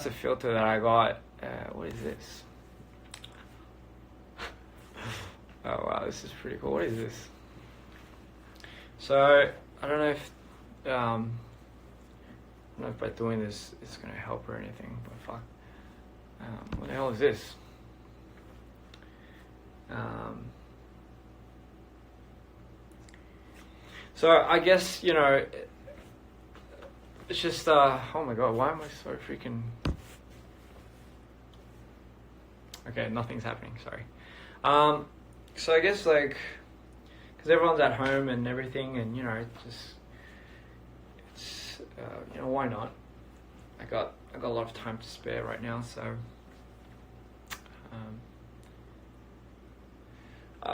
A filter that I got. What is this? Oh wow, this is pretty cool. What is this? So I don't know if by doing this it's gonna help or anything, but fuck. What the hell is this? So I guess it's just oh my god, why am I so freaking... Okay, nothing's happening, sorry. So I guess because everyone's at home and everything, and it's why not? I got a lot of time to spare right now, so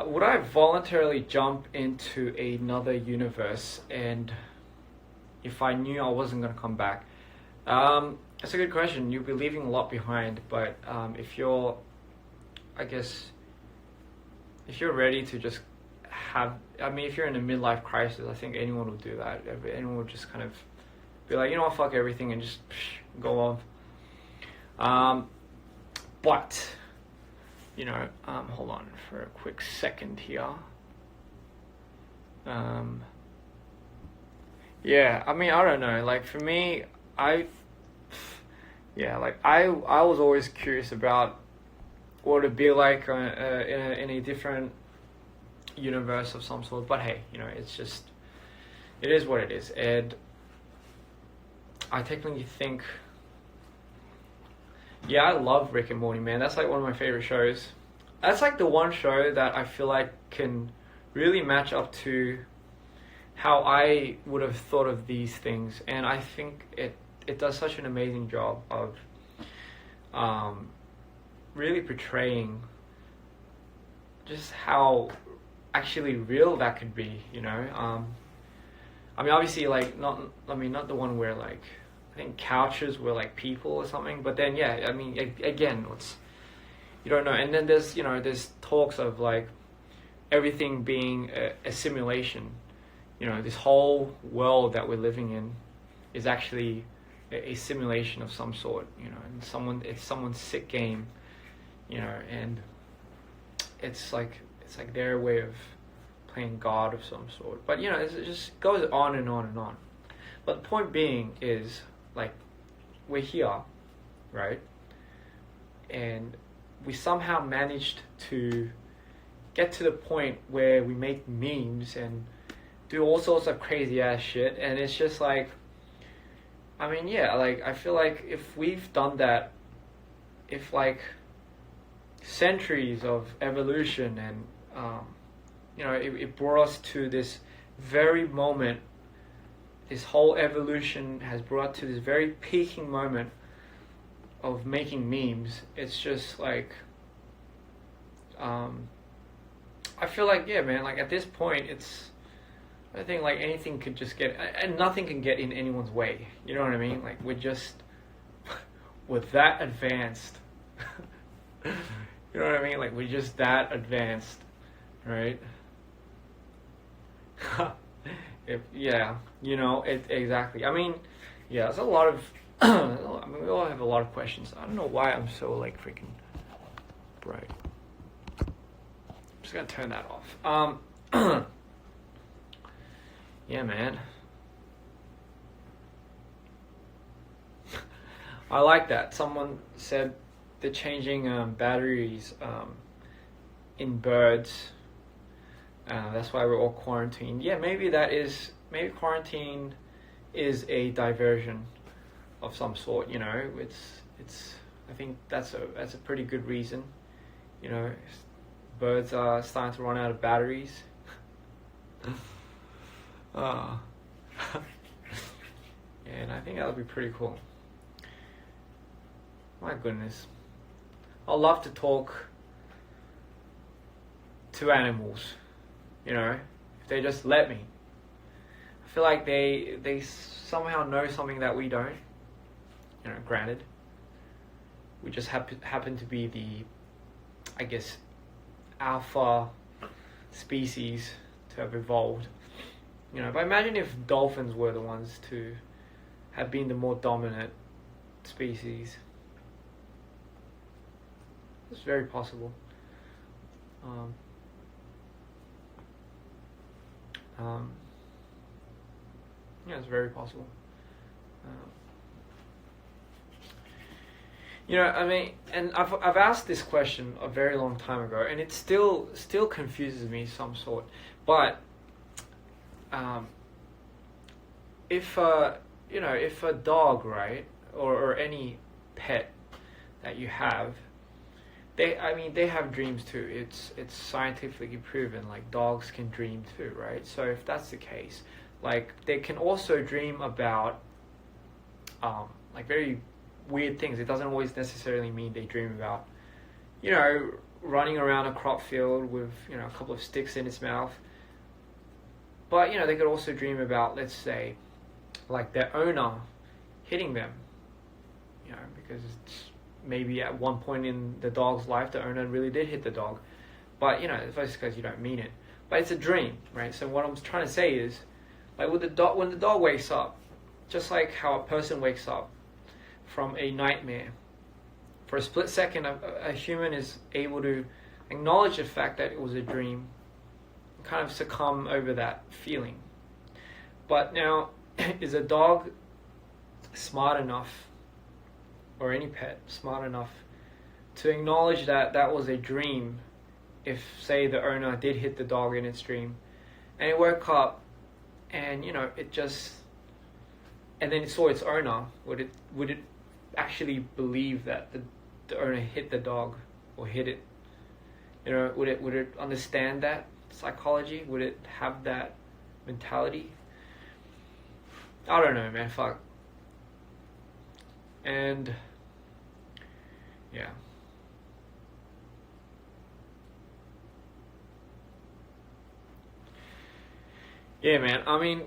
would I voluntarily jump into another universe, and if I knew I wasn't going to come back? That's a good question. You'll be leaving a lot behind, but if you're ready to just if you're in a midlife crisis, I think anyone will do that. Anyone will just kind of be like, fuck everything and just go off. But, hold on for a quick second here. Yeah, I don't know. For me, I was always curious about what it'd be like in a different universe of some sort. But hey, it is what it is. And I technically think, I love Rick and Morty, man. That's one of my favorite shows. That's the one show that I feel like can really match up to how I would have thought of these things. And I think it does such an amazing job of really portraying just how actually real that could be, obviously not the one where I think couches were people or something, but then again, you don't know. And then there's talks of everything being a simulation. This whole world that we're living in is actually a simulation of some sort, and it's someone's sick game, and it's their way of playing God of some sort. But it just goes on and on and on. But the point being is we're here, right? And we somehow managed to get to the point where we make memes and do all sorts of crazy ass shit, and it's just I feel like if we've done that, if centuries of evolution and it brought us to this very moment, this whole evolution has brought to this very peaking moment of making memes. It's just I feel man, at this point I think anything could just get, and nothing can get in anyone's way. You know what I mean? We're just, we're that advanced. You know what I mean? We're just that advanced, right? Exactly. There's a lot of, we all have a lot of questions. I don't know why I'm so freaking bright. I'm just gonna turn that off. Yeah, man. I like that. Someone said they're changing batteries in birds. That's why we're all quarantined. Yeah, maybe quarantine is a diversion of some sort. It's. I think that's a pretty good reason. Birds are starting to run out of batteries. And I think that would be pretty cool. My goodness. I love to talk to animals, if they just let me. I feel like they somehow know something that we don't. Granted, we just happen to be the, alpha species to have evolved. But imagine if dolphins were the ones to have been the more dominant species. It's very possible. Um, um, yeah, it's very possible. Um, I mean, and I've asked this question a very long time ago, and it still confuses me some sort. But um, if if a dog, right, or any pet that you have, they have dreams too. It's scientifically proven. Like dogs can dream too, right? So if that's the case, like they can also dream about like very weird things. It doesn't always necessarily mean they dream about, running around a crop field with, a couple of sticks in its mouth. But, they could also dream about, let's say, like their owner hitting them, because it's maybe at one point in the dog's life, the owner really did hit the dog. But, it's just because you don't mean it. But it's a dream, right? So what I'm trying to say is, like when the dog wakes up, just like how a person wakes up from a nightmare, for a split second, a human is able to acknowledge the fact that it was a dream, and kind of succumb over that feeling. But now, is a dog smart enough, or any pet smart enough, to acknowledge that that was a dream if, say, the owner did hit the dog in its dream, and it woke up, and, it just... and then it saw its owner, would it actually believe that the owner hit the dog or hit it? Would it understand that psychology? Would it have that mentality? I don't know, man. Fuck. And yeah. Yeah, man. I mean,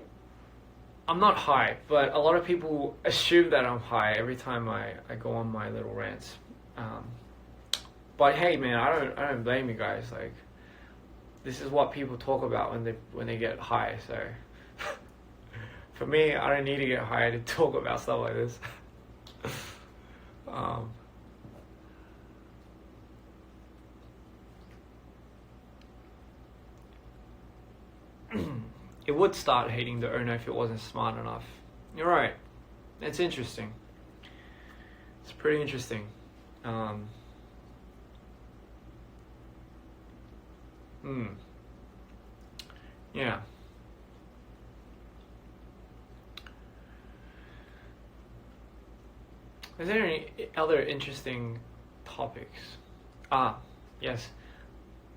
I'm not high, but a lot of people assume that I'm high every time I go on my little rants. But hey, man, I don't blame you guys. Like, this is what people talk about when they get high. So, for me, I don't need to get high to talk about stuff like this. It would start hating the owner if it wasn't smart enough. You're right. It's interesting. It's pretty interesting. Yeah. Is there any other interesting topics? Yes.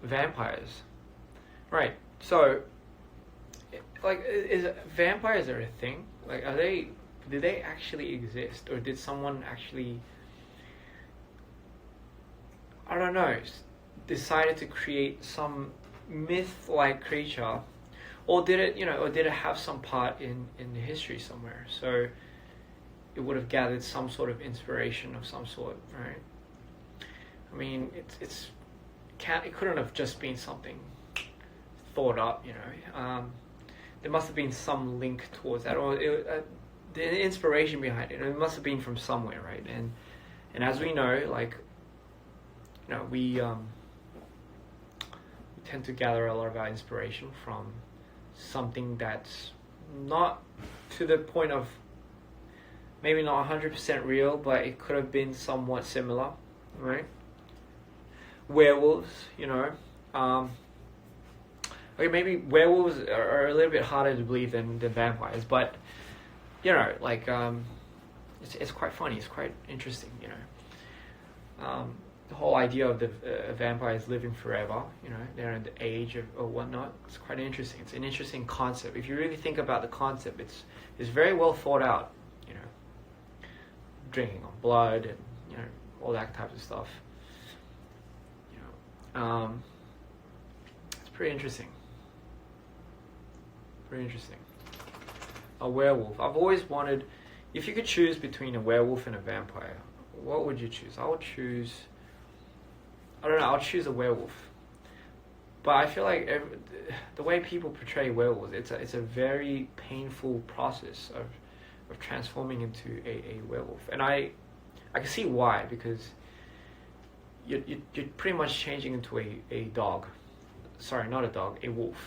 Vampires. Right. So, like, is vampires are a thing? Like, do they actually exist, or did someone actually, I don't know, decided to create some myth-like creature, or did it have some part in the history somewhere? So it would have gathered some sort of inspiration of some sort, right? I mean, it couldn't have just been something thought up, there must have been some link towards that, or the inspiration behind it. It must have been from somewhere, right? And as we know, like, we tend to gather a lot of our inspiration from something that's not to the point of maybe not 100% real, but it could have been somewhat similar, right? Werewolves, okay, maybe werewolves are a little bit harder to believe than vampires, but it's quite funny. It's quite interesting, the whole idea of the vampires living forever, they're in the age of or whatnot. It's quite interesting. It's an interesting concept. If you really think about the concept, it's very well thought out. Drinking on blood and all that type of stuff. It's pretty interesting. Pretty interesting. A werewolf. I've always wanted, if you could choose between a werewolf and a vampire, what would you choose? I don't know, I'll choose a werewolf. But I feel like the way people portray werewolves, it's a very painful process of transforming into a werewolf. And I can see why, because you're pretty much changing into a dog. Sorry, not a dog, a wolf.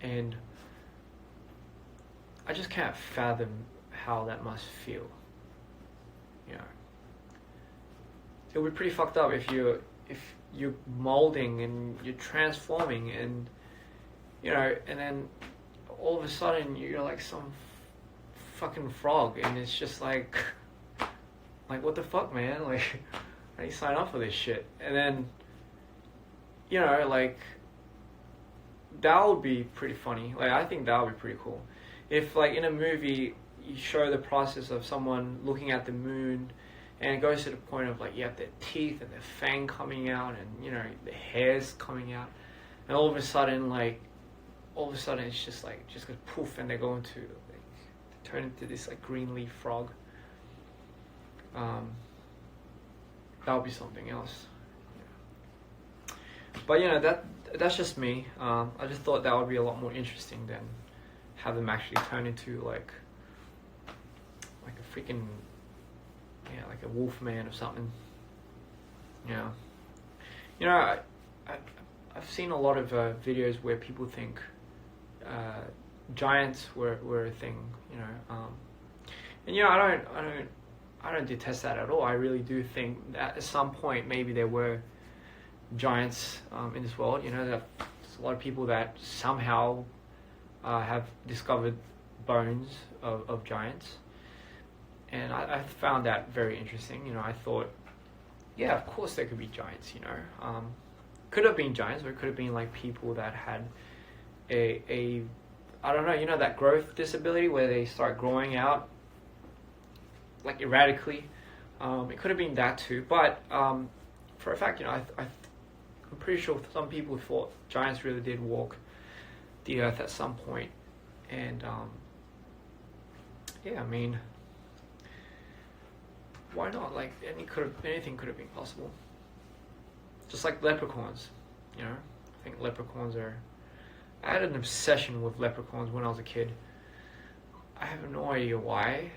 And I just can't fathom how that must feel. You know, it would be pretty fucked up if you're molding and you're transforming, and you know, and then all of a sudden you're like some fucking frog, and it's just like what the fuck, man? Like, how do you sign up for this shit? And then, you know, like, that would be pretty funny. Like, I think that would be pretty cool. If, like, in a movie, you show the process of someone looking at the moon, and it goes to the point of, like, you have their teeth and their fang coming out, and, you know, the hair's coming out, and all of a sudden it's just, like, just goes poof, and they're going to, like, turn into this, like, green leaf frog. That would be something else. Yeah. But, you know, that's just me. I just thought that would be a lot more interesting than have them actually turn into like a freaking, yeah, like a wolf man or something. Yeah. You know, I've seen a lot of videos where people think giants were a thing. You know, and you know, I don't detest that at all. I really do think that at some point maybe there were giants in this world. You know, there's a lot of people that somehow have discovered bones of giants, and I found that very interesting. You know, I thought, yeah, of course there could be giants. You know, could have been giants, or it could have been like people that had a I don't know. You know, that growth disability where they start growing out like erratically. It could have been that too, but for a fact, you know, I'm pretty sure some people thought giants really did walk the earth at some point, and yeah, I mean, why not? Like, anything could have been possible. Just like leprechauns, you know. I think leprechauns are. I had an obsession with leprechauns when I was a kid. I have no idea why.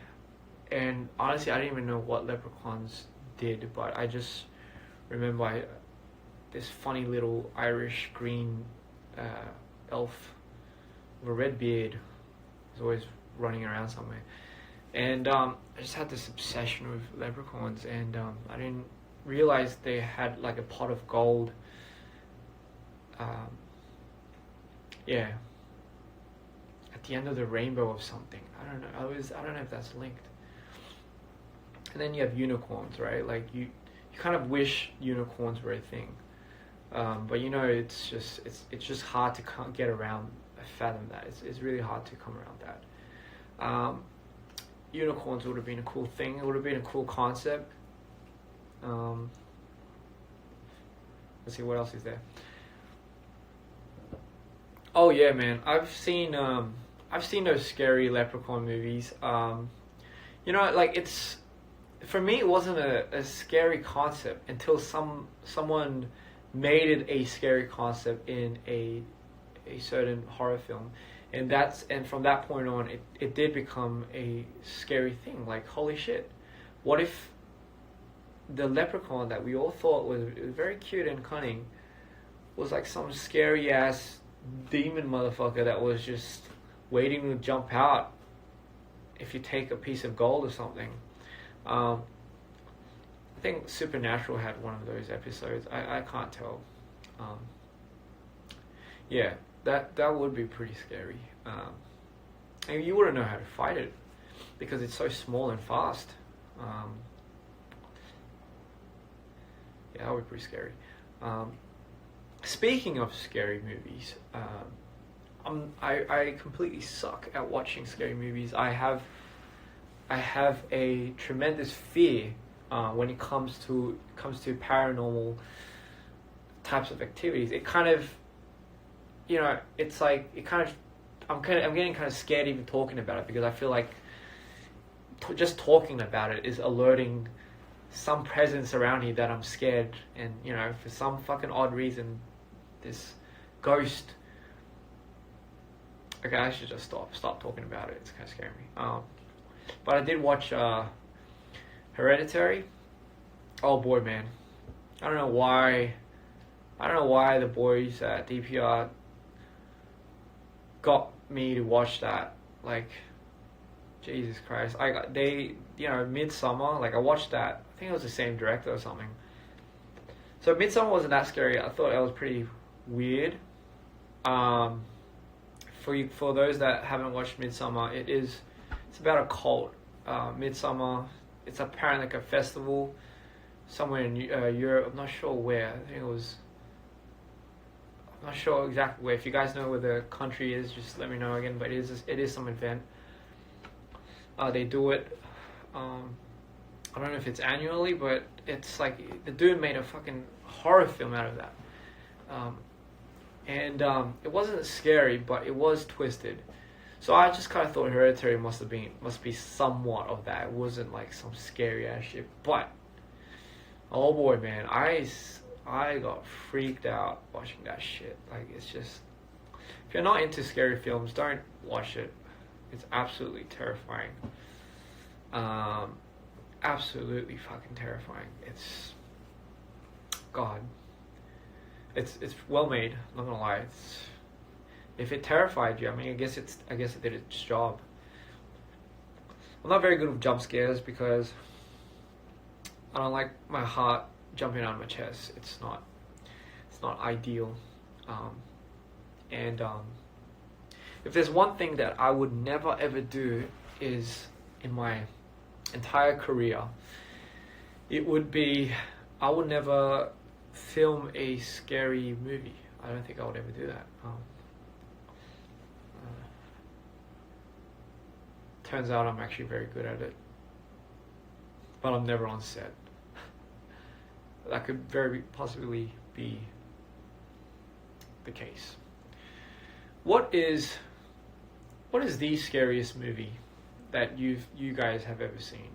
And honestly, I didn't even know what leprechauns did, but I just remember this funny little Irish green elf with a red beard was always running around somewhere. And I just had this obsession with leprechauns, and I didn't realize they had like a pot of gold. Yeah. At the end of the rainbow of something. I don't know. I don't know if that's linked. And then you have unicorns, right? Like you kind of wish unicorns were a thing, but you know, it's just hard to get around, fathom that. It's really hard to come around that. Unicorns would have been a cool thing. It would have been a cool concept. Let's see, what else is there? Oh yeah, man, I've seen those scary leprechaun movies. You know, like it's. For me, it wasn't a scary concept until someone made it a scary concept in a certain horror film, and from that point on, it did become a scary thing. Like, holy shit, what if the leprechaun that we all thought was very cute and cunning was like some scary ass demon motherfucker that was just waiting to jump out if you take a piece of gold or something. I think Supernatural had one of those episodes. I can't tell. Yeah, that would be pretty scary. And you wouldn't know how to fight it because it's so small and fast. Yeah, that would be pretty scary. Speaking of scary movies, I completely suck at watching scary movies. I have a tremendous fear when it comes to paranormal types of activities. It kind of, you know, it's like I'm getting kind of scared even talking about it, because I feel like just talking about it is alerting some presence around me that I'm scared, and you know, for some fucking odd reason, this ghost. Okay, I should just stop talking about it. It's kind of scaring me. But I did watch Hereditary. Oh boy, man. I don't know why. I don't know why the boys at Dpr got me to watch that. Like, Jesus Christ. Midsummer, like I watched that. I think it was the same director or something. So Midsummer wasn't that scary. I thought that was pretty weird. For those that haven't watched Midsummer, it's about a cult. Midsummer, it's apparently like a festival somewhere in Europe. I'm not sure where. I think it was. I'm not sure exactly where. If you guys know where the country is, just let me know again. But it is some event. They do it. I don't know if it's annually, but it's like the dude made a fucking horror film out of that. It wasn't scary, but it was twisted. So I just kind of thought Hereditary must be somewhat of that. It wasn't like some scary ass shit. But oh boy, man, I got freaked out watching that shit. Like, it's just, if you're not into scary films, don't watch it. It's absolutely terrifying. Absolutely fucking terrifying. It's God. It's well made. I'm not gonna lie. If it terrified you, I mean, I guess it did its job. I'm not very good with jump scares because I don't like my heart jumping out of my chest. It's not ideal. If there's one thing that I would never ever do is in my entire career, it would be I would never film a scary movie. I don't think I would ever do that. Turns out I'm actually very good at it, but I'm never on set. That could very possibly be the case. What is the scariest movie that you guys have ever seen?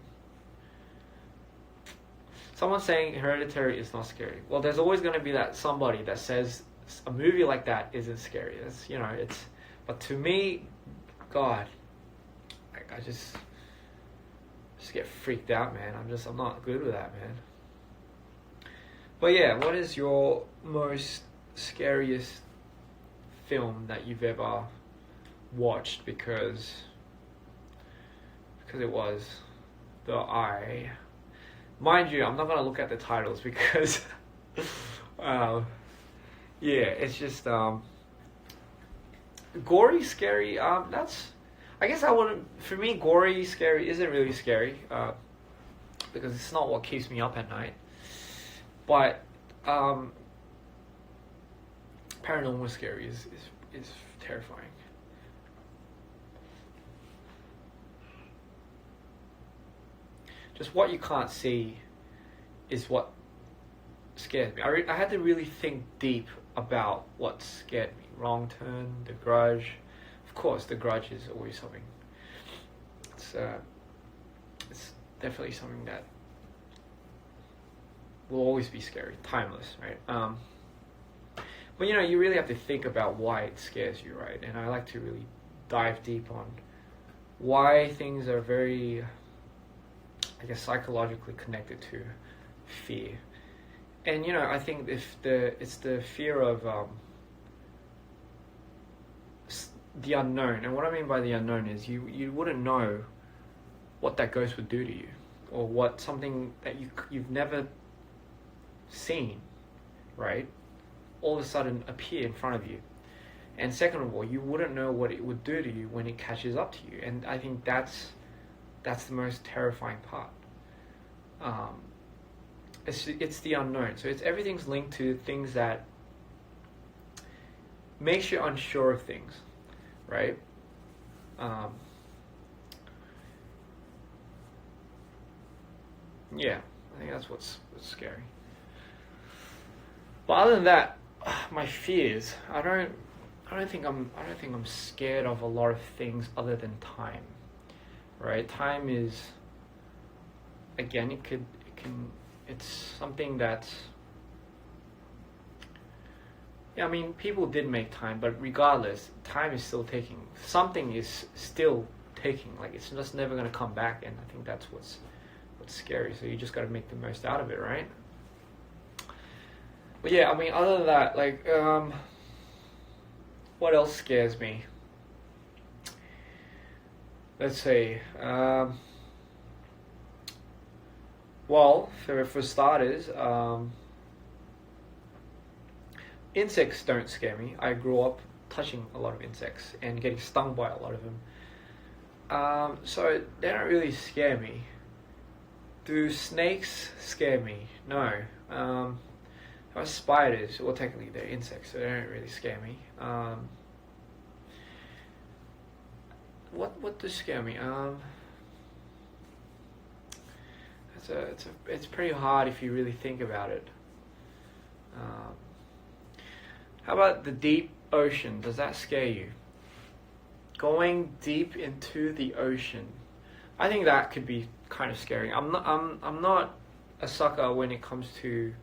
Someone's saying Hereditary is not scary. Well, there's always going to be that somebody that says a movie like that isn't scary. But to me, God, like I just get freaked out, man. I'm not good with that, man. But yeah, what is your most scariest film that you've ever watched because it was the Eye? Mind you, I'm not gonna look at the titles because it's just gory, scary. I guess I wouldn't. For me, gory, scary isn't really scary because it's not what keeps me up at night. But paranormal scary is terrifying. Just what you can't see is what scares me. I had to really think deep about what scared me. Wrong Turn, The Grudge. Of course, The Grudge is always something. It's definitely something that will always be scary, timeless, right? But you really have to think about why it scares you, right? And I like to really dive deep on why things are very, I guess, psychologically connected to fear. And I think it's the fear of the unknown. And what I mean by the unknown is you wouldn't know what that ghost would do to you, or what something that you've never seen, right, all of a sudden appear in front of you. And second of all, you wouldn't know what it would do to you when it catches up to you. And I think that's the most terrifying part. It's the unknown. So everything's linked to things that makes you unsure of things, right? Yeah, I think that's what's scary. But other than that, my fears. I don't think I'm scared of a lot of things other than time. Right? Time is, again, it's something that's, I mean, people did make time, but regardless, time is still taking. Something is still taking. Like, it's just never going to come back, and I think that's what's what's scary. So you just got to make the most out of it, right? But yeah, I mean, other than that, like, what else scares me? Let's see. Well, for starters, insects don't scare me. I grew up touching a lot of insects and getting stung by a lot of them. So they don't really scare me. Do snakes scare me? No. How about spiders? Well, technically they're insects, so they don't really scare me. What does scare me? It's pretty hard if you really think about it. How about the deep ocean? Does that scare you? Going deep into the ocean, I think that could be kind of scary. I'm not a sucker when it comes to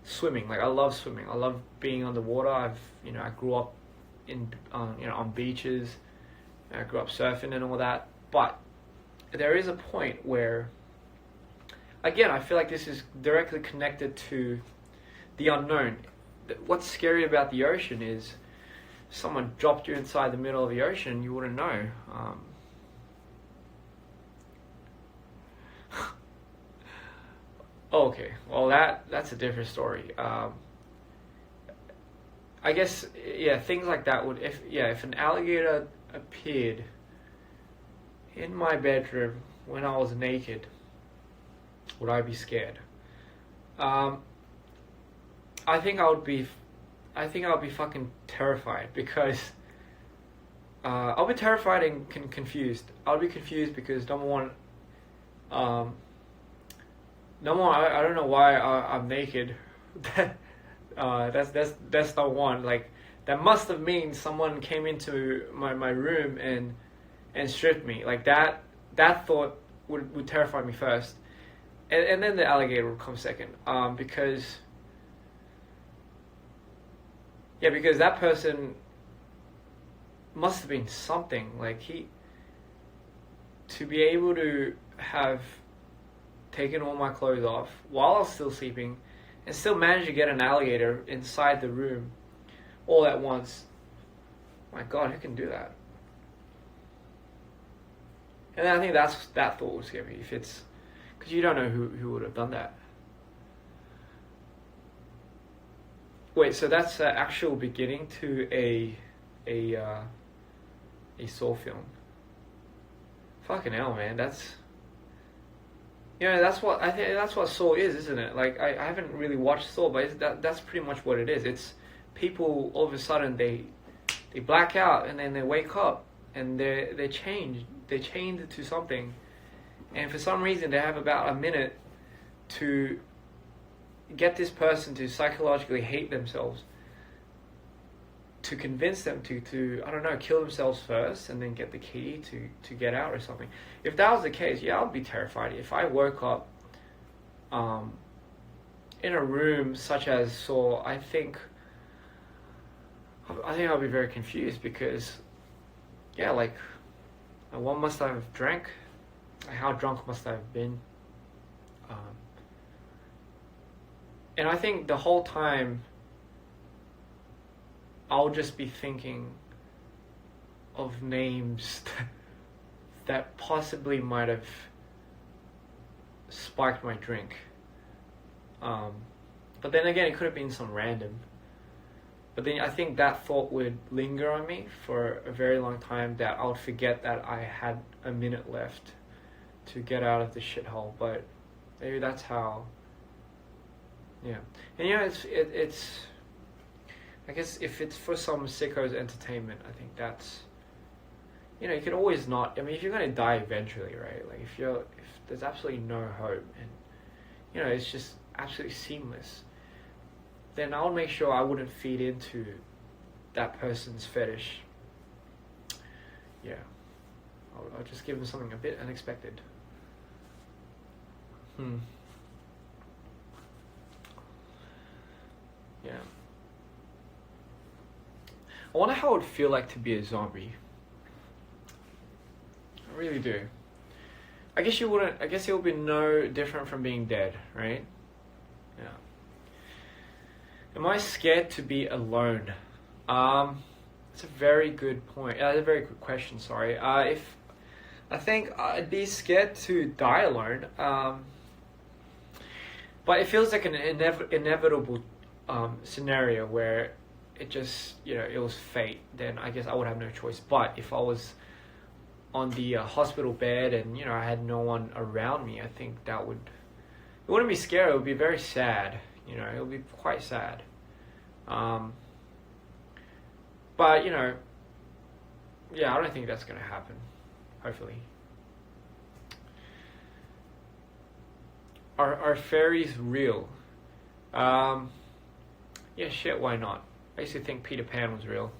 swimming. Like, I love swimming. I love being underwater. I grew up on beaches. I grew up surfing and all that. But there is a point where, again, I feel like this is directly connected to the unknown. What's scary about the ocean is someone dropped you inside the middle of the ocean, you wouldn't know. Okay, well that's a different story. I guess, yeah, things like that would, if an alligator appeared in my bedroom when I was naked, would I be scared? I think I would be fucking terrified, because I'll be terrified and confused. I'll be confused because number one, I don't know why I'm naked. That's number one. Like, that must have mean someone came into my room and stripped me. Like, that thought would terrify me first, and then the alligator would come second. Because that person must have been something. Like, to be able to have taken all my clothes off while I was still sleeping and still manage to get an alligator inside the room all at once. My God, who can do that? And I think that thought would scare me, because you don't know who would have done that. Wait, so that's the actual beginning to a Saw film. Fucking hell, man, that's what I think. That's what Saw is, isn't it? Like, I haven't really watched Saw, but that's pretty much what it is. It's people all of a sudden they black out and then they wake up and they change. They change to something, and for some reason they have about a minute to get this person to psychologically hate themselves, to convince them to I don't know, kill themselves first and then get the key to get out or something. If that was the case, yeah, I'd be terrified. If I woke up in a room such as Saw, I think I'll be very confused, because like, what must I have drank? How drunk must I have been? And I think the whole time I'll just be thinking of names that possibly might have spiked my drink. But then again, it could have been some random. But then I think that thought would linger on me for a very long time, that I would forget that I had a minute left to get out of the shithole. But maybe that's how. Yeah, and it's. I guess if it's for some sicko's entertainment, I think that's. You can always not. I mean, if you're gonna die eventually, right? Like, if there's absolutely no hope, and it's just absolutely seamless, then I'll make sure I wouldn't feed into that person's fetish. Yeah, I'll just give them something a bit unexpected. Yeah. I wonder how it would feel like to be a zombie. I really do. I guess you wouldn't. I guess it would be no different from being dead, right? Yeah. Am I scared to be alone? It's a very good point. That's a very good question. Sorry. If I think I'd be scared to die alone. But it feels like an inevitable scenario where it just, it was fate. Then I guess I would have no choice. But if I was on the hospital bed and I had no one around me, I think it wouldn't be scary. It would be very sad. It would be quite sad. But yeah, I don't think that's gonna happen. Hopefully. Are fairies real? Yeah, shit, why not? I used to think Peter Pan was real.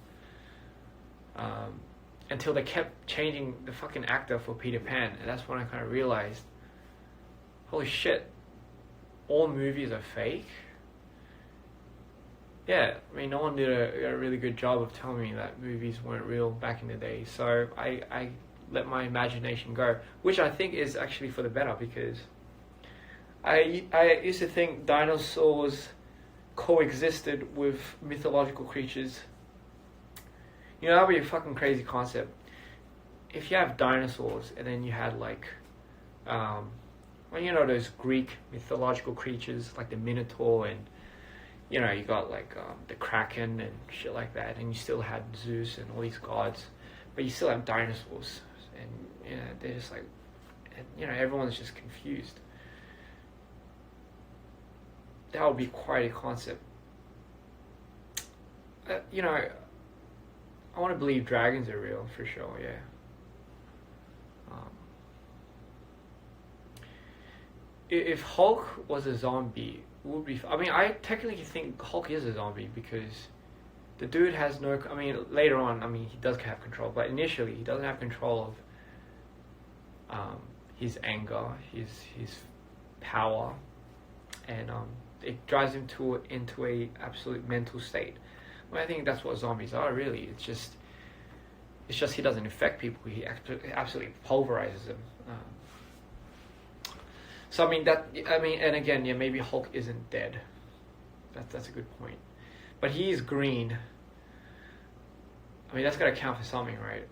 Until they kept changing the fucking actor for Peter Pan, and that's when I kind of realized, holy shit, all movies are fake? Yeah, I mean, no one did a really good job of telling me that movies weren't real back in the day, so I let my imagination go, which I think is actually for the better, because I used to think dinosaurs coexisted with mythological creatures. That would be a fucking crazy concept. If you have dinosaurs and then you had those Greek mythological creatures like the Minotaur, and you got the Kraken and shit like that, and you still had Zeus and all these gods, but you still have dinosaurs, and they're just everyone's just confused. That would be quite a concept. I want to believe dragons are real, for sure, yeah. If Hulk was a zombie, it would be... I mean, I technically think Hulk is a zombie, because the dude has no... I mean, later on, he does have control, but initially, he doesn't have control of his anger, his power, and it drives him into a absolute mental state. Well, I think that's what zombies are, really. It's just he doesn't infect people. He absolutely pulverizes them. And again, yeah, maybe Hulk isn't dead. That's a good point. But he is green. I mean, that's got to count for something, right?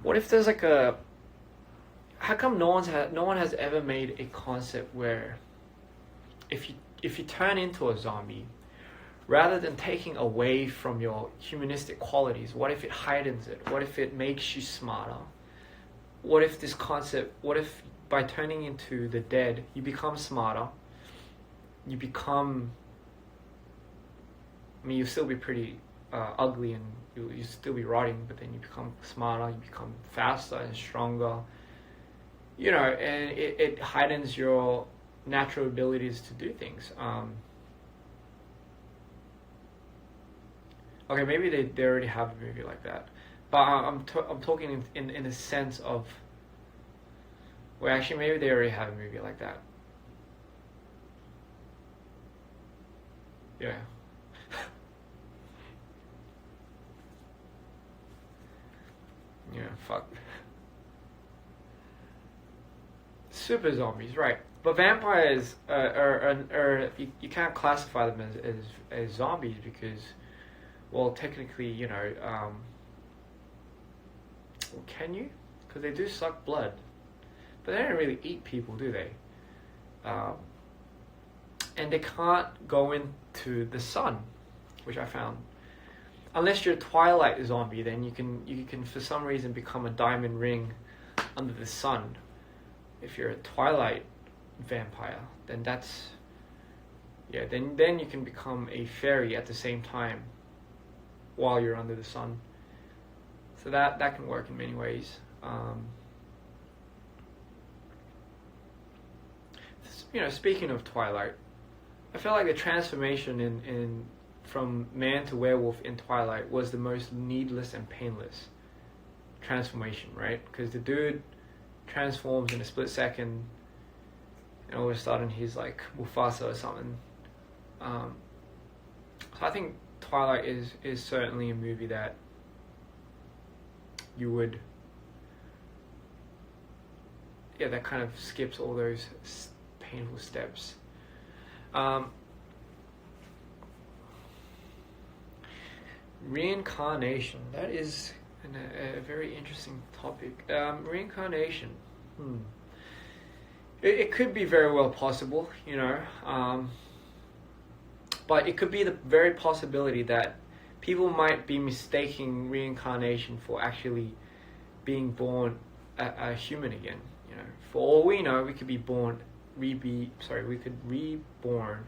What if there's how come no one has ever made a concept where if you turn into a zombie, rather than taking away from your humanistic qualities, what if it heightens it? What if it makes you smarter? What if by turning into the dead, you become smarter? You become... you'll still be pretty ugly, and you still be rotting, but then you become smarter, you become faster and stronger. And it heightens your natural abilities to do things. Okay, maybe they already have a movie like that, but I'm talking in the sense of, well, actually, maybe they already have a movie like that. Yeah. Yeah, fuck. Super zombies, right? But vampires are you can't classify them as zombies, because, well, technically, can you? Because they do suck blood, but they don't really eat people, do they? And they can't go into the sun, which I found. Unless you're a Twilight zombie, then you can for some reason become a diamond ring under the sun. If you're a Twilight vampire, then then you can become a fairy at the same time while you're under the sun. So that can work in many ways. Speaking of Twilight, I feel like the transformation in from man to werewolf in Twilight was the most needless and painless transformation, right? Because the dude transforms in a split second, and all of a sudden he's like Mufasa or something. So I think Twilight is certainly a movie that you would, yeah, that kind of skips all those painful steps. Reincarnation, that is a very interesting topic. Reincarnation, it could be very well possible, but it could be the very possibility that people might be mistaking reincarnation for actually being born a human again. For all we know, we could be be reborn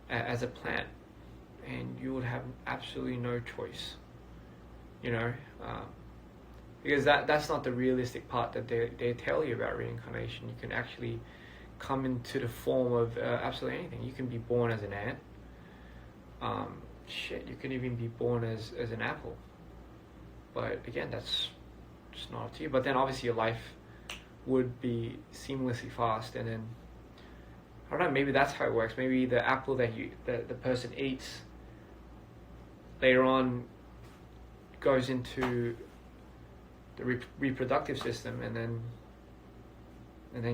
as a plant, and you would have absolutely no choice. Because that's not the realistic part that they tell you about reincarnation. You can actually come into the form of absolutely anything. You can be born as an ant. You can even be born as an apple. But again, that's just not up to you. But then obviously your life would be seamlessly fast, and then I don't know, maybe that's how it works. Maybe the apple that the person eats later on goes into the reproductive system, and then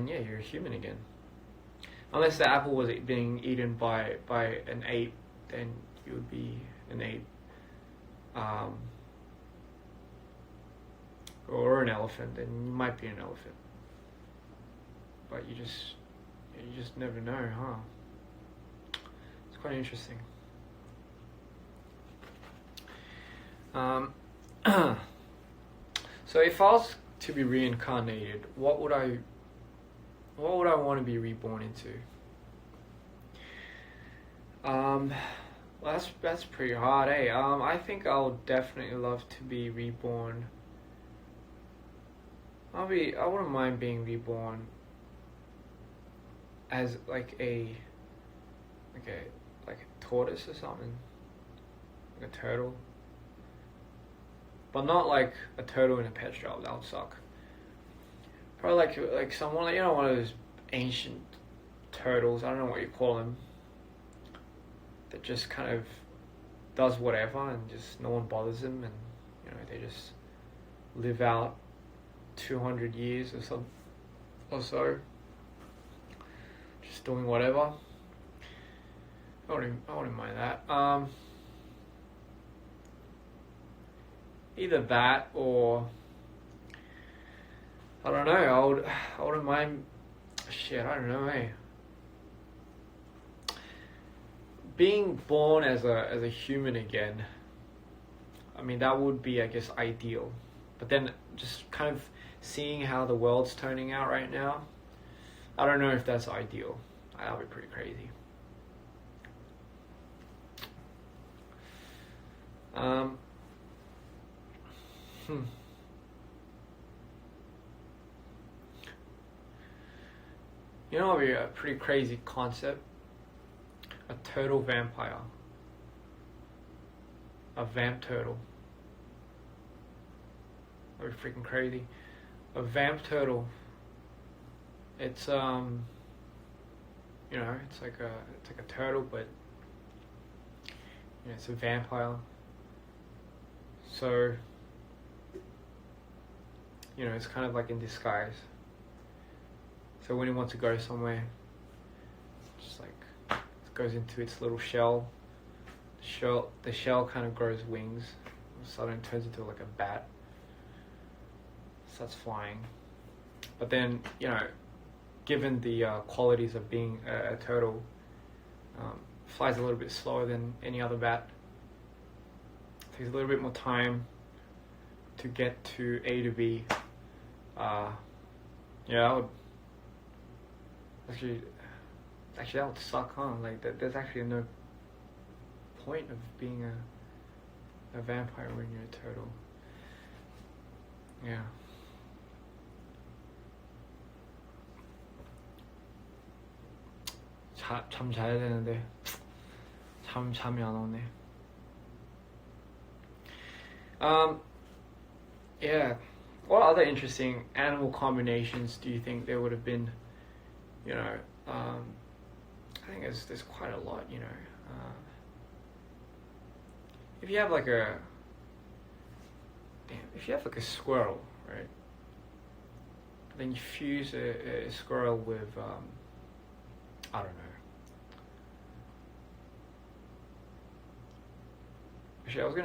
yeah, you're a human again. Unless the apple was being eaten by an ape, then you would be an ape, or an elephant, then you might be an elephant. But you just never know, huh? It's quite interesting. So if I was to be reincarnated, what would I want to be reborn into? Well, that's pretty hard, eh? I think I would definitely love to be reborn. I wouldn't mind being reborn as like a tortoise or something, like a turtle. But not like a turtle in a pet shop. That would suck. Probably like someone, one of those ancient turtles. I don't know what you call them. That just kind of does whatever, and just no one bothers them, and they just live out 200 years or so, just doing whatever. I wouldn't mind that. Either that, or I don't know. I wouldn't mind. Shit, I don't know, eh? Being born as a human again. I mean, that would be, I guess, ideal. But then just kind of seeing how the world's turning out right now, I don't know if that's ideal. That would be pretty crazy. What would be a pretty crazy concept? A turtle vampire. A vamp turtle. That would be freaking crazy. A vamp turtle. It's it's like a turtle, but it's a vampire. So it's kind of like in disguise. So when it wants to go somewhere, just like it goes into its little shell. The shell kind of grows wings. Suddenly turns into like a bat. Starts flying. But then given the qualities of being a turtle, flies a little bit slower than any other bat. Takes a little bit more time to get to A to B. I would actually that would suck, huh? Like there's actually no point of being a vampire when you're a turtle. Yeah. 잠 자야 되는데 잠이 안 오네. Yeah. What other interesting animal combinations do you think there would have been? I think there's quite a lot. If you have like damn, if you have like a squirrel, right? Then you fuse a squirrel with I don't know. Actually,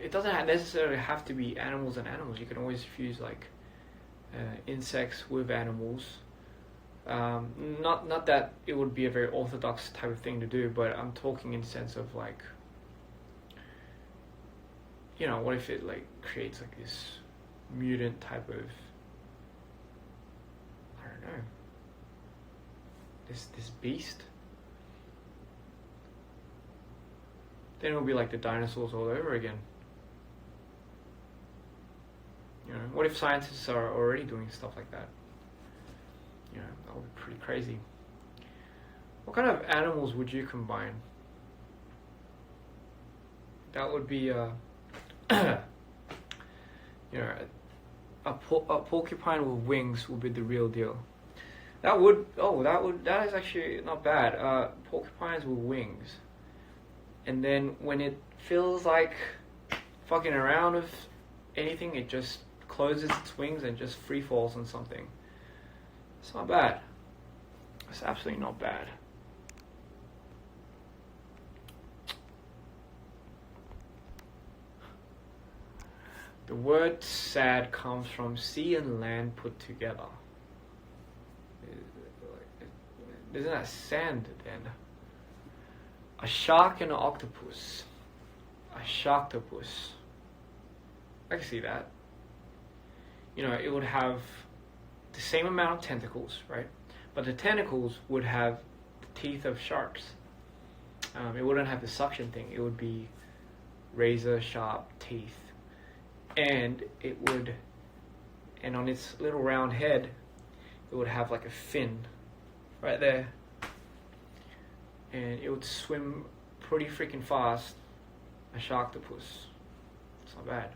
it doesn't necessarily have to be animals and animals. You can always fuse like insects with animals. Not that it would be a very orthodox type of thing to do, but I'm talking in the sense of like, you know, what if it like creates like this mutant type of, I don't know, this beast? Then it'll be like the dinosaurs all over again. You know, what if scientists are already doing stuff like that? You know, that would be pretty crazy. What kind of animals would you combine? That would be, you know, a porcupine with wings would be the real deal. That is actually not bad. Porcupines with wings. And then when it feels like fucking around with anything, it just closes its wings and just free falls on something. It's not bad. It's absolutely not bad. The word sad comes from sea and land put together. Isn't that sand then? A shark and an octopus. A sharktopus. I can see that. You know, it would have the same amount of tentacles, right? But the tentacles would have the teeth of sharks. It wouldn't have the suction thing. It would be razor sharp teeth. And on its little round head, it would have like a fin right there. And it would swim pretty freaking fast. A sharktopus. It's not bad.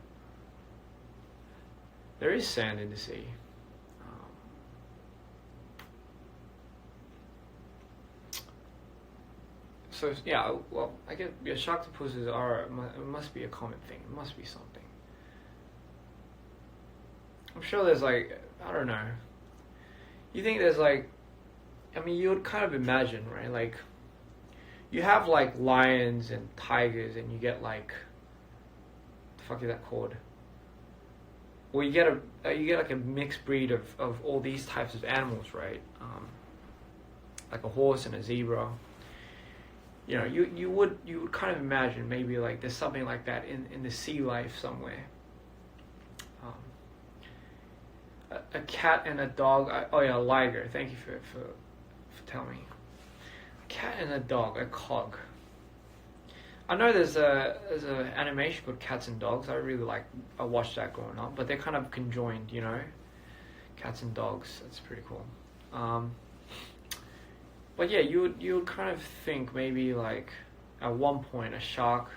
There is sand in the sea. So yeah, well, I guess sharktopus it must be a common thing. It must be something. I'm sure there's like, I don't know. You think there's like, I mean, you would kind of imagine, right? Like, you have like lions and tigers, and you get like, what the fuck is that called? Well, you get like a mixed breed of all these types of animals, right? Like a horse and a zebra. You know, you would kind of imagine maybe like there's something like that in the sea life somewhere. A cat and a dog. Liger. Thank you for telling me. A cat and a dog, a cog. I know there's a animation called Cats and Dogs. I watched that growing up, but they're kind of conjoined, you know. Cats and dogs. That's pretty cool. But yeah, you would kind of think maybe like at one point a shark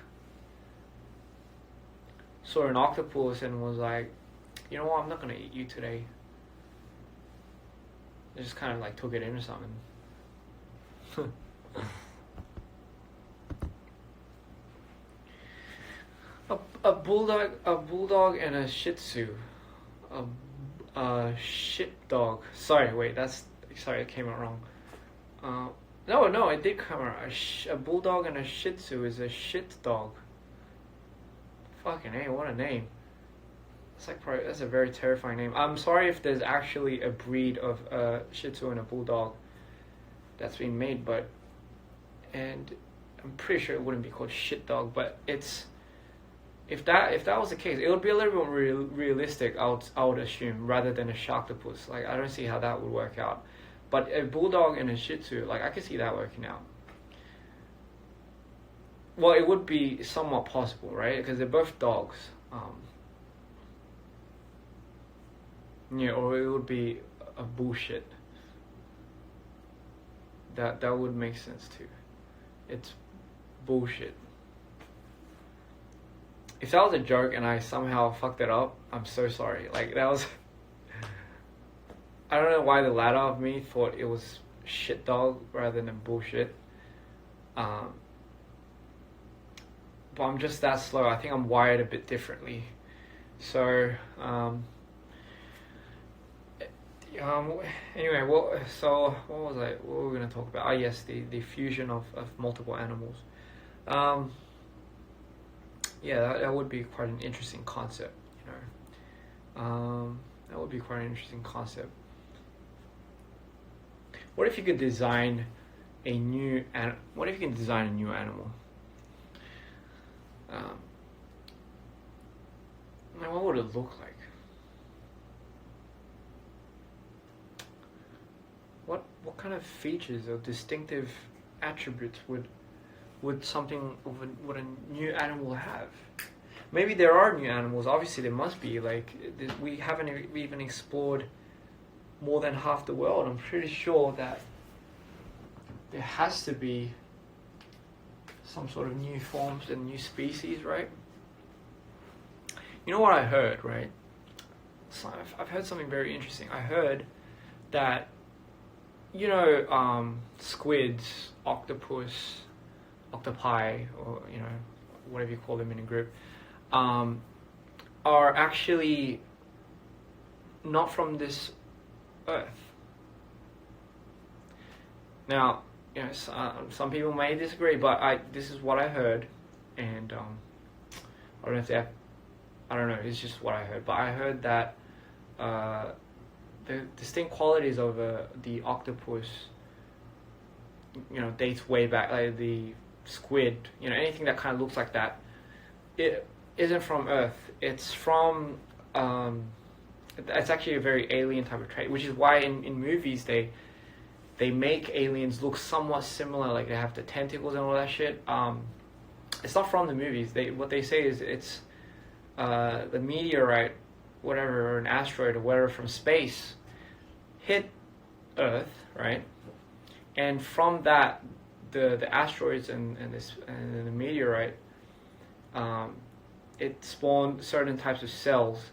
saw an octopus and was like, you know what, I'm not gonna eat you today. They just kind of like took it in or something. A bulldog and a Shih Tzu. A shit dog. Sorry, it came out wrong. No, it did come out. A bulldog and a Shih Tzu is a shit dog. Fucking hey, what a name. That's a very terrifying name. I'm sorry if there's actually a breed of a Shih Tzu and a bulldog that's being made, and I'm pretty sure it wouldn't be called shit dog, but if that was the case, it would be a little bit more realistic, I would assume, rather than a sharktopus. Like, I don't see how that would work out. But a bulldog and a Shih Tzu, like, I could see that working out. Well, it would be somewhat possible, right? Because they're both dogs. Yeah, or it would be a bullshit. That would make sense too. It's bullshit. If that was a joke and I somehow fucked it up, I'm so sorry. Like, that was... I don't know why the latter of me thought it was shit dog rather than bullshit. But I'm just that slow. I think I'm wired a bit differently. So anyway, what was I? What were we going to talk about? Yes, the fusion of multiple animals. Yeah, that would be quite an interesting concept, you know. That would be quite an interesting concept. What if you could design a new What if you can design a new animal? What would it look like? What kind of features or distinctive attributes would a new animal have? Maybe there are new animals. Obviously, there must be. Like, we haven't even explored more than half the world. I'm pretty sure that there has to be some sort of new forms and new species, right? You know what I heard, right? So I've heard something very interesting. I heard that, you know, squids, octopus, octopi, or, you know, whatever you call them in a group, are actually not from this earth. Now, you know, some people may disagree, but this is what I heard, and I don't know if that, I don't know, it's just what I heard, but I heard that the distinct qualities of the octopus, you know, dates way back, like the squid, you know, anything that kind of looks like that, it isn't from Earth. It's from, it's actually a very alien type of trait, which is why in movies they make aliens look somewhat similar, like they have the tentacles and all that shit. It's not from the movies. What they say is it's the meteorite, whatever, or an asteroid or whatever from space hit Earth, right? And from that, the asteroids and the meteorite, it spawned certain types of cells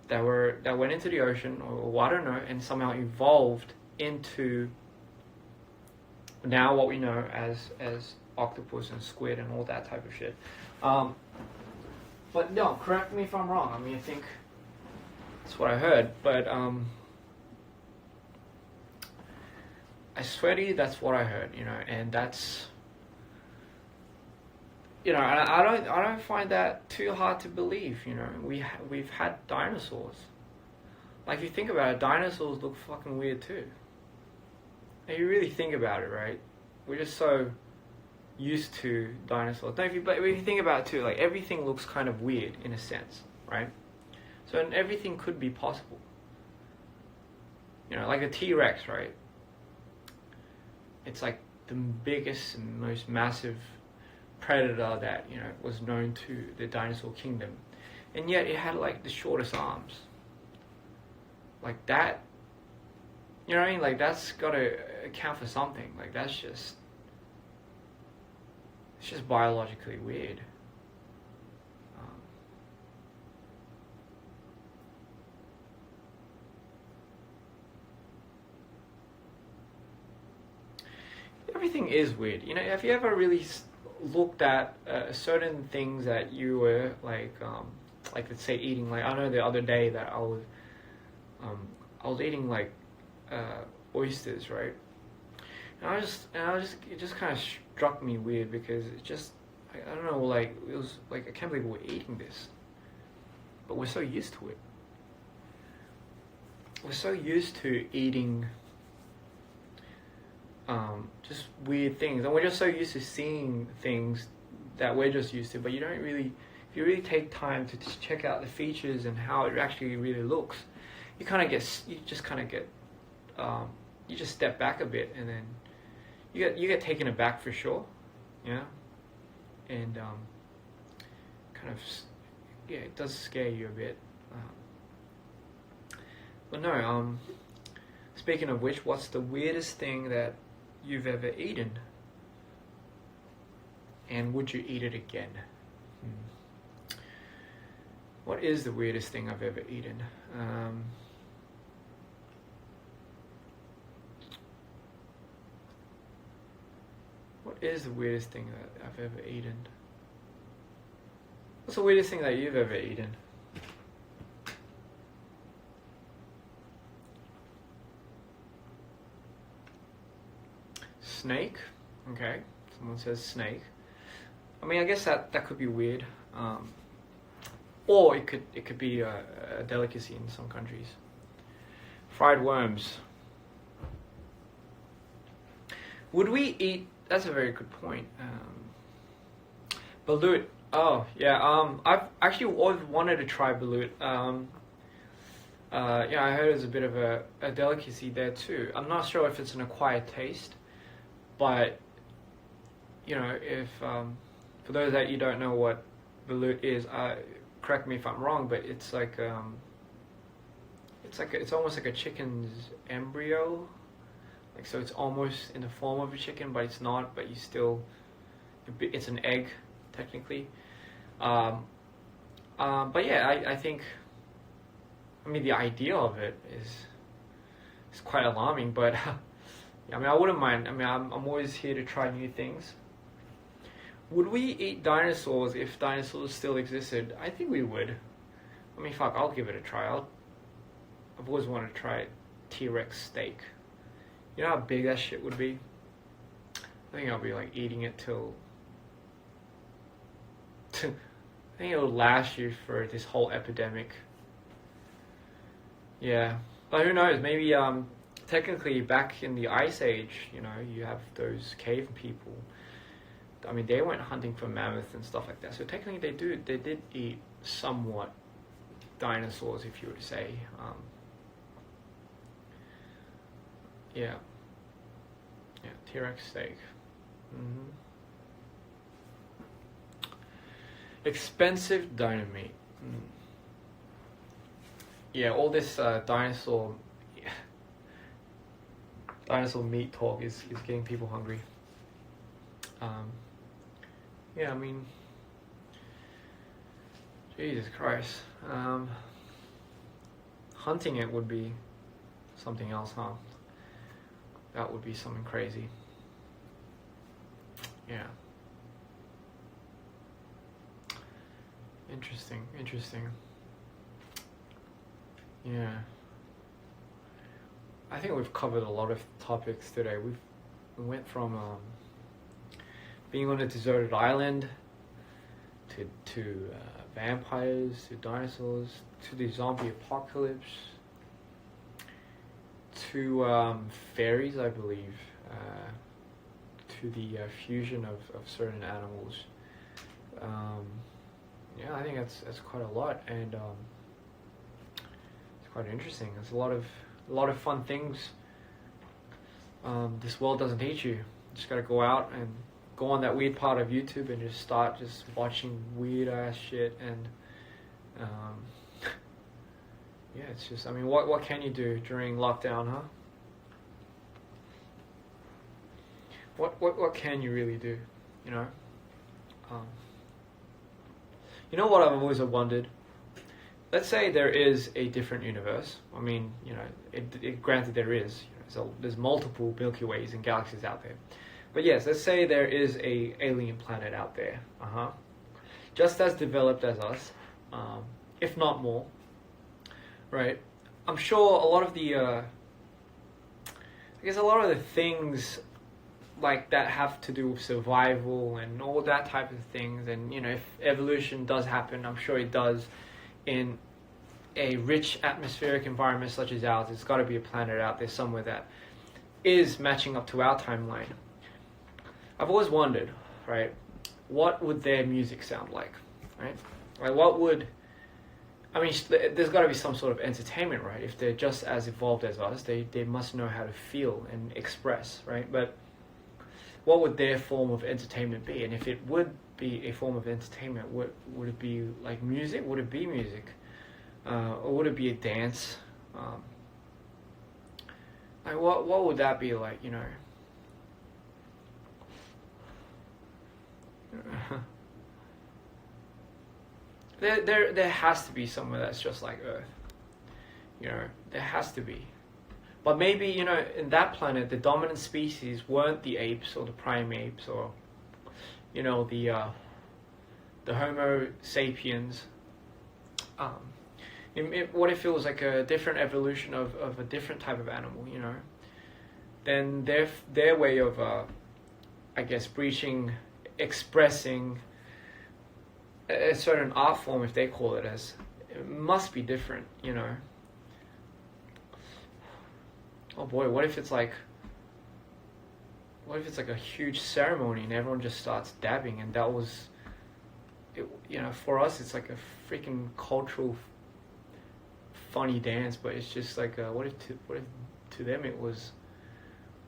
that went into the ocean, or I don't know, and somehow evolved into now what we know as octopus and squid and all that type of shit. But no, correct me if I'm wrong. I mean, I think that's what I heard, but I swear to you, that's what I heard, you know, and that's, you know, I don't find that too hard to believe, you know. We've had dinosaurs. Like, if you think about it, dinosaurs look fucking weird too. And you really think about it, right? We're just so used to dinosaurs. But if you think about it too, like, everything looks kind of weird in a sense, right? So and everything could be possible. You know, like a T-Rex, right? It's like the biggest and most massive predator that, you know, was known to the dinosaur kingdom. And yet it had like the shortest arms. Like that, you know what I mean? Like, that's got to account for something. Like, it's just biologically weird. Everything is weird. You know, have you ever really looked at certain things that you were like let's say eating? Like, I know the other day that I was eating like oysters, right? And it just kind of struck me weird, because it just, I don't know, like, it was like, I can't believe we're eating this, but we're so used to it. We're so used to eating just weird things, and we're just so used to seeing things that we're just used to, but you don't really, if you really take time to just check out the features and how it actually really looks, you just step back a bit, and then you get taken aback for sure, yeah, and kind of, yeah, it does scare you a bit, but no. Speaking of which, what's the weirdest thing that you've ever eaten, and would you eat it again? What is the weirdest thing I've ever eaten? What is the weirdest thing that I've ever eaten? What's the weirdest thing that you've ever eaten? Snake. Okay, someone says snake. I mean, I guess that could be weird. Or it could be a delicacy in some countries. Fried worms. Would we eat? That's a very good point. Balut. Oh yeah. I've actually always wanted to try balut. Yeah, I heard it's a bit of a delicacy there too. I'm not sure if it's an acquired taste, but you know, if for those that you don't know what balut is, correct me if I'm wrong, but it's like it's almost like a chicken's embryo, like, so it's almost in the form of a chicken, but it's not. But you still, it's an egg technically. But yeah, I think, I mean, the idea of it is quite alarming, but I mean, I wouldn't mind. I mean, I'm always here to try new things. Would we eat dinosaurs if dinosaurs still existed? I think we would. I mean, fuck, I'll give it a try. I've always wanted to try T-Rex steak. You know how big that shit would be? I think I'll be like eating it till I think it'll last you for this whole epidemic. Yeah, but who knows? Maybe technically back in the Ice Age, you know, you have those cave people. I mean, they went hunting for mammoths and stuff like that. So technically, they did eat somewhat dinosaurs, if you were to say. Yeah, T-Rex steak. Mm-hmm. Expensive dynamite. Yeah, all this dinosaur meat talk is getting people hungry. Yeah, I mean, Jesus Christ. Hunting it would be something else, huh? That would be something crazy. Yeah. Interesting. Yeah. I think we've covered a lot of topics today. We went from being on a deserted island to vampires, to dinosaurs, to the zombie apocalypse, to fairies, I believe, to the fusion of certain animals. Yeah, I think that's quite a lot, and it's quite interesting. There's a lot of fun things. This world doesn't teach you. You just gotta go out and go on that weird part of YouTube and just start just watching weird ass shit, and yeah, it's just, I mean, what can you do during lockdown, huh? What can you really do, you know? You know what I've always wondered? Let's say there is a different universe. I mean, you know, granted there is. You know, so there's multiple Milky Ways and galaxies out there. But yes, let's say there is a alien planet out there. Just as developed as us, if not more. Right? I'm sure a lot of the, I guess a lot of the things like that have to do with survival and all that type of things, and you know, if evolution does happen, I'm sure it does in a rich atmospheric environment such as ours. It's got to be a planet out there somewhere that is matching up to our timeline. I've always wondered, right, what would their music sound like, right? Like, what would, I mean, there's got to be some sort of entertainment, right? If they're just as evolved as us, they must know how to feel and express, right? But what would their form of entertainment be? And if it would be a form of entertainment, would it be like music? Would it be music? Or would it be a dance? Like, what would that be like, you know? There has to be somewhere that's just like Earth. You know, there has to be. But maybe, you know, in that planet, the dominant species weren't the apes or the primates or, you know, the Homo sapiens. What if it was like a different evolution of a different type of animal, you know? then their way of I guess expressing a certain art form, if they call it as, it must be different, you know. Oh boy, what if it's like a huge ceremony and everyone just starts dabbing, and that was it, you know, for us it's like a freaking cultural funny dance, but it's just like what if to them it was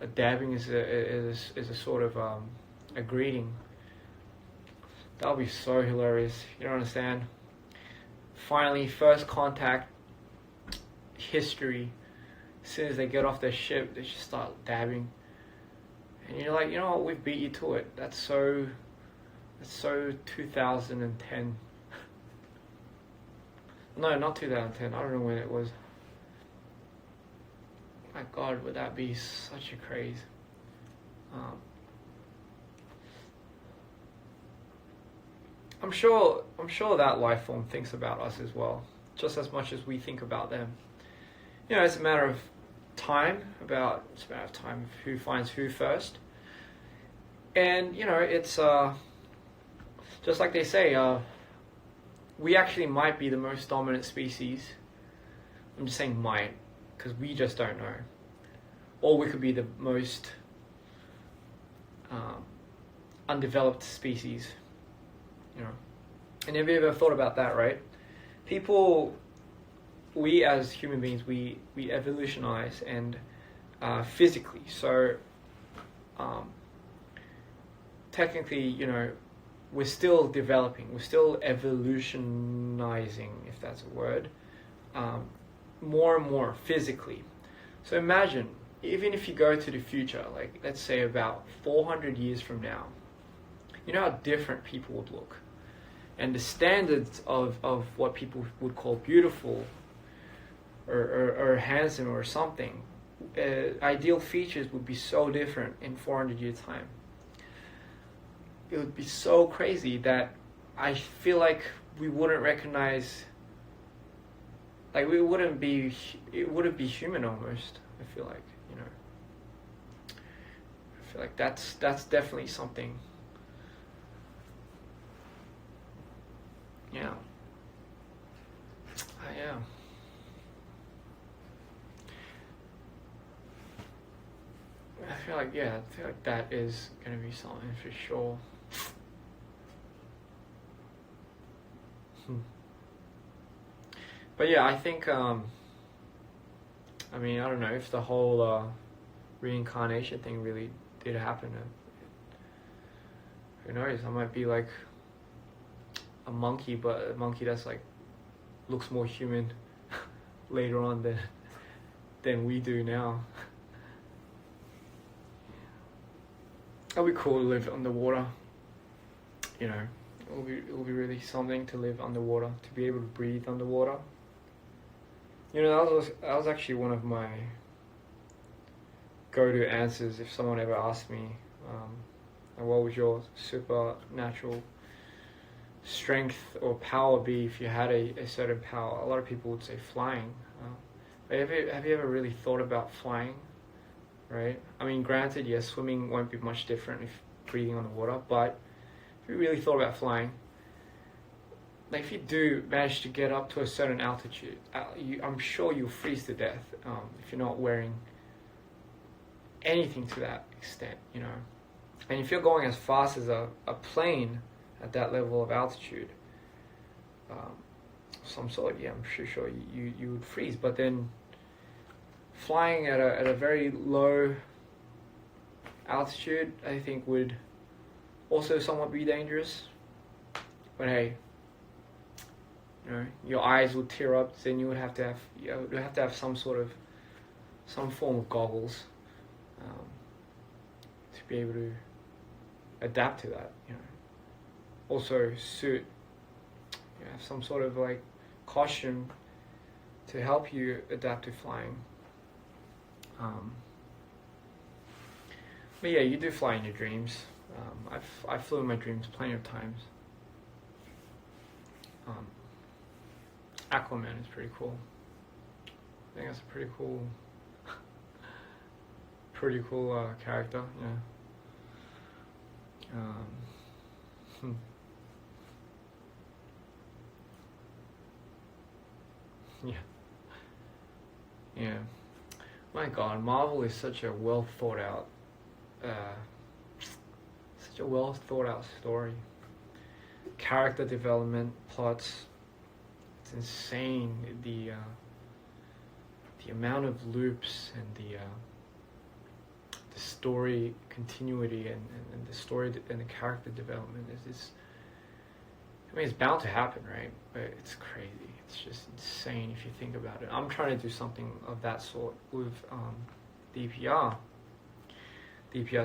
a dabbing is a sort of a greeting. That would be so hilarious. You don't understand. Finally, first contact history. As soon as they get off their ship, they just start dabbing, and you're like, you know what, we've beat you to it. That's so 2010. No, not 2010. I don't know when it was. My God, would that be such a craze? I'm sure that life form thinks about us as well, just as much as we think about them. You know, it's a matter of time. It's a matter of time of who finds who first. And you know, it's just like they say, we actually might be the most dominant species. I'm just saying might, because we just don't know. Or we could be the most undeveloped species, you know. And have you ever thought about that, right? We as human beings, we evolutionize and physically. So technically, you know, we're still developing, we're still evolutionizing, if that's a word, more and more physically. So imagine, even if you go to the future, like let's say about 400 years from now, you know how different people would look. And the standards of what people would call beautiful or handsome or something, ideal features would be so different in 400 years time. It would be so crazy that I feel like we wouldn't recognize, like it wouldn't be human almost. I feel like, you know, I feel like that's definitely something. Yeah. Yeah. I feel like that is gonna be something for sure. But yeah, I think I mean, I don't know if the whole reincarnation thing really did happen. Who knows? I might be like a monkey, but a monkey that's like looks more human later on than we do now. It'll be cool to live underwater. You know, it'll be really something to live underwater, to be able to breathe underwater. You know, that was actually one of my go-to answers if someone ever asked me, what would your supernatural strength or power be if you had a certain power? A lot of people would say flying. But have you ever really thought about flying? Right? I mean, granted, yes, swimming won't be much different if breathing on the water, but if you really thought about flying, like if you do manage to get up to a certain altitude, I'm sure you'll freeze to death if you're not wearing anything to that extent, you know. And if you're going as fast as a plane at that level of altitude, some sort, yeah, I'm sure you would freeze. But then flying at a very low altitude, I think would also somewhat be dangerous. But hey, you know, your eyes would tear up. Then you would have to have some form of goggles to be able to adapt to that. You know, also suit. You have some sort of like costume to help you adapt to flying. But yeah, you do fly in your dreams. I've flew in my dreams plenty of times. Aquaman is pretty cool. I think that's a pretty pretty cool character. Yeah. Hmm. Yeah. Yeah. My God, Marvel is such a well thought out, story. Character development, plots. It's insane. The amount of loops and the story continuity and the story and the character development is I mean, it's bound to happen, right? But it's crazy. It's just insane if you think about it. I'm trying to do something of that sort with DPR's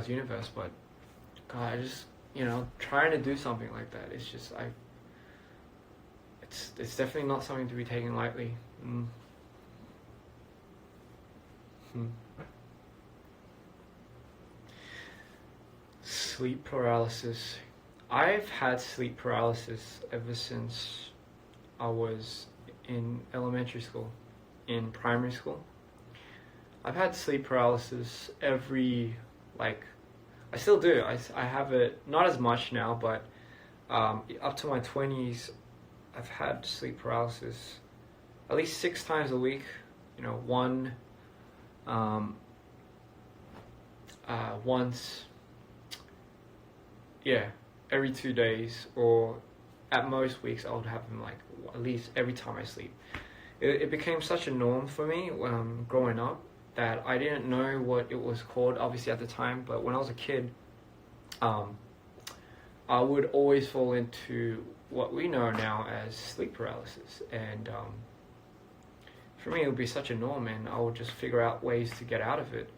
universe, but God, I just, trying to do something like that. It's just, it's definitely not something to be taken lightly. Sleep paralysis. I've had sleep paralysis ever since I was in elementary school, in primary school. I've had sleep paralysis I still do. I have it, not as much now, but up to my 20s, I've had sleep paralysis at least 6 times a week. Once, every 2 days, or at most weeks I would have them like at least every time I sleep. It became such a norm for me growing up that I didn't know what it was called obviously at the time, but when I was a kid, I would always fall into what we know now as sleep paralysis, and for me it would be such a norm, and I would just figure out ways to get out of it.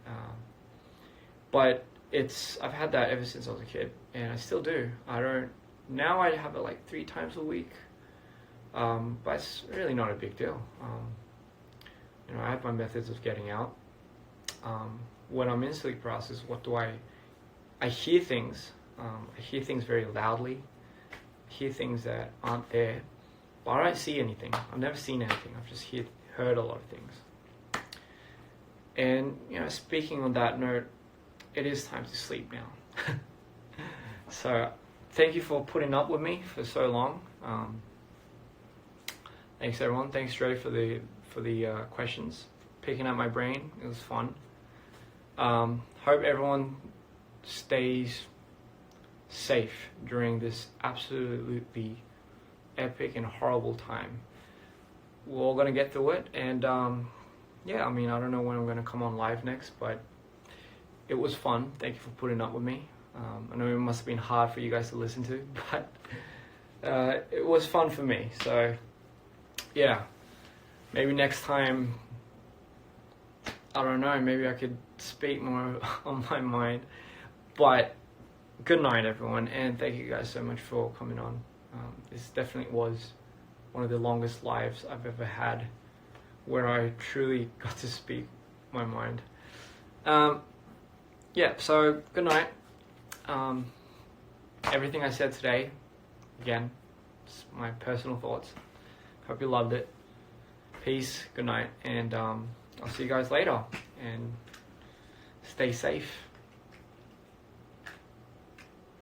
But I've had that ever since I was a kid, and I still do. Now I have it like 3 times a week, but it's really not a big deal. I have my methods of getting out. When I'm in sleep paralysis, I hear things. I hear things very loudly. I hear things that aren't there, but I don't see anything. I've never seen anything. I've just heard a lot of things. And speaking on that note, it is time to sleep now. So thank you for putting up with me for so long. Thanks everyone. Thanks Dre for the questions, picking up my brain. It was fun. Hope everyone stays safe during this absolutely epic and horrible time. We're all gonna get through it, and I don't know when I'm gonna come on live next, but it was fun. Thank you for putting up with me. I know it must have been hard for you guys to listen to, but it was fun for me. So yeah, maybe next time, I don't know, maybe I could speak more on my mind. But good night everyone, and thank you guys so much for coming on. This definitely was one of the longest lives I've ever had, where I truly got to speak my mind. So good night. Everything I said today, again, it's my personal thoughts. Hope you loved it. Peace, good night, and I'll see you guys later, and stay safe.